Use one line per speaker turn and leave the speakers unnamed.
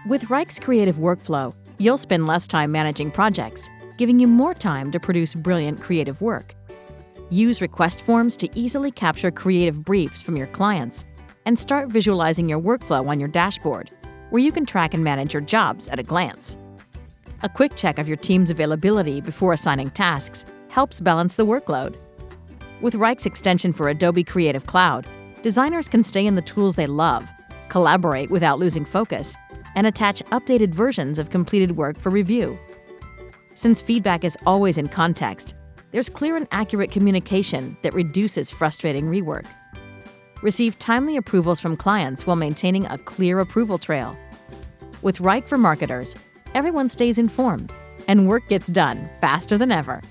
With Reich's creative workflow, you'll spend less time managing projects, giving you more time to produce brilliant creative work. Use request forms to easily capture creative briefs from your clients and start visualizing your workflow on your dashboard, where you can track and manage your jobs at a glance. A quick check of your team's availability before assigning tasks helps balance the workload. With Reich's extension for Adobe Creative Cloud, designers can stay in the tools they love, collaborate without losing focus, and attach updated versions of completed work for review. Since feedback is always in context, there's clear and accurate communication that reduces frustrating rework. Receive timely approvals from clients while maintaining a clear approval trail. With Reich for marketers, everyone stays informed, and work gets done faster than ever.